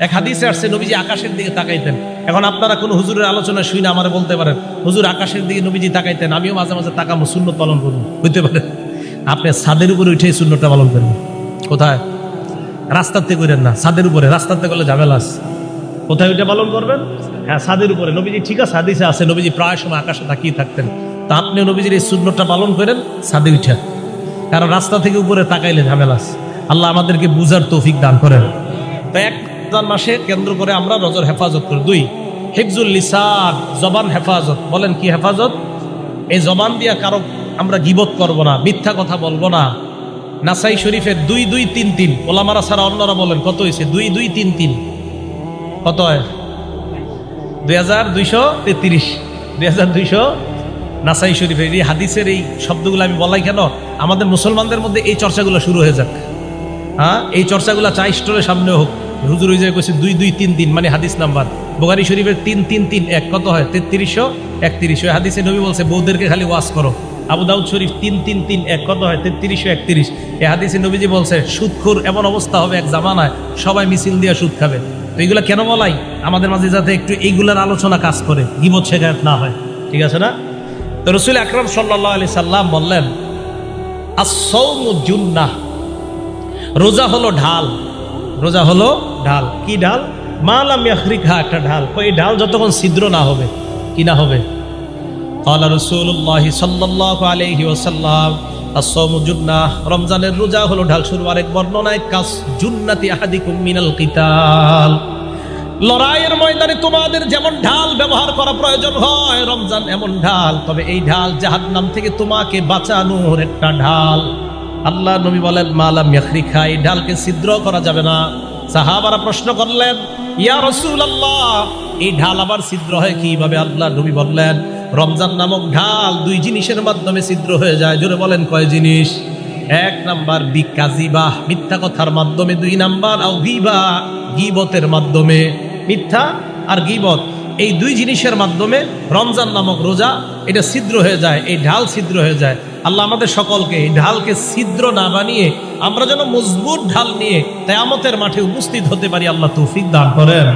এক হাদিসে আসছে নবীজি আকাশের দিকে তাকাইতেন। এখন আপনারা কোন হুজুরের আলোচনা শুনে আমারে বলতে পারেন হুজুর আকাশের দিকে নবীজি তাকাইতেন, আমিও মাঝে মাঝে তাকামো, সুন্নত পালন করবো, হইতে পারে। আপনি ছাদের উপরে উঠে সুন্নতটা পালন করবেন। কোথায়? রাস্তাতে করেন না, ছাদের উপরে। রাস্তাতে করলে ঝামেলা আছে। কোথায় উঠে পালন করবেন? হ্যাঁ, ছাদের উপরে। নবীজি ঠিক আছে, হাদিসে আছে নবীজি প্রায় সময় আকাশে তাকিয়ে থাকতেন। তা আপনিও নবীজির এই সুন্নতটা পালন করেন ছাদে উঠে, কারণ রাস্তা থেকে উপরে তাকাইলে ঝামেলা আছে। আল্লাহ আমাদেরকে বুঝার তৌফিক দান করেন। তো এক মাসে কেন্দ্র করে আমরা রোজার হেফাজত করি। 2, হিফজুল লিসান, জবান হেফাজত। বলেন কি হেফাজত? এই জবান দিয়া কারো আমরা গীবত করব না, মিথ্যা কথা বলবো না। নাসাই শরীফের 2233, ওলামারা ছাড়া অন্যরা বলেন কত হয়েছে? 2233 কত হয়? 2233, 2200। নাসাই শরীফের এই হাদিসের এই শব্দগুলো আমি বলাই কেন? আমাদের মুসলমানদের মধ্যে এই চর্চাগুলো শুরু হয়ে যাক। হ্যাঁ, এই চর্চাগুলো চা স্টোরের সামনে হোক। হুজুর ওই যে কইছে 2233 মানে হাদিস নাম্বার। বুখারী শরীফের 3331 কত হয়? 3331। ওই হাদিসে নবী বলছে বউদেরকে খালি ওয়াজ করো। আবু দাউদ শরীফ 3331 কত হয়? 3331। এই হাদিসে নবীজি বলছে সুদখোর এমন অবস্থা হবে এক জামানায় সবাই মিছিল দিয়ে সুদ খাবে। তো এইগুলা কেন বলাই? আমাদের মাঝে যাতে একটু এইগুলার আলোচনা কাজ করে, গীবত শেখায়ত না হয়। ঠিক আছে না? তো রাসূল আকরাম সাল্লাল্লাহু আলাইহি সাল্লাম বললেন আস-সাওমু জুন্নাহ, রোজা হলো ঢাল। রোজা হলো ঢাল। কি ঢাল? মা লাম ইয়াখরিকহা, একটা ঢাল। এই ঢাল যতক্ষণ ছিদ্র না হবে, কি না হবে? ক্বালা রাসূলুল্লাহ সাল্লাল্লাহু আলাইহি ওয়াসাল্লাম আস-সাওমু জুন্নাহ, রমজানের রোজা হলো ঢাল। শুরু আরেক বর্ণনায় কাস জুন্নাতি আহাদিকুম মিনাল কিতাল, লড়াইয়ের ময়দানে তোমাদের যেমন ঢাল ব্যবহার করা প্রয়োজন হয়, রমজান এমন ঢাল। তবে এই ঢাল জাহান্নাম থেকে তোমাকে বাঁচানোর একটা ঢাল। আল্লাহ নবী বলেন মা লাম ইয়াখরিকহা, এই ঢালকে ছিদ্র করা যাবে না। সাহাবারা প্রশ্ন করলেন ইয়া রাসূলুল্লাহ, এই ঢাল আবার ছিদ্র হয় কিভাবে? আল্লাহ নবী বললেন রমজান নামক ঢাল 2 জিনিসের মাধ্যমে ছিদ্র হয়ে যায়। জোরে বলেন কয় জিনিস? 1 নাম্বার বিকাজিবা, মিথ্যা কথার মাধ্যমে। 2 নাম্বার আও গীবা, গীবতের মাধ্যমে। মিথ্যা আর গীবত, এই 2 জিনিসের মাধ্যমে রমজান নামক রোজা এটা ছিদ্র হয়ে যায়, এই ঢাল ছিদ্র হয়ে যায়। আল্লাহ আমাদের সকলকে এই ঢালকে ছিদ্র না বানিয়ে আমরা যেন মজবুত ঢাল নিয়ে কিয়ামতের মাঠে উপস্থিত হতে পারি, আল্লাহ তৌফিক দান করেন।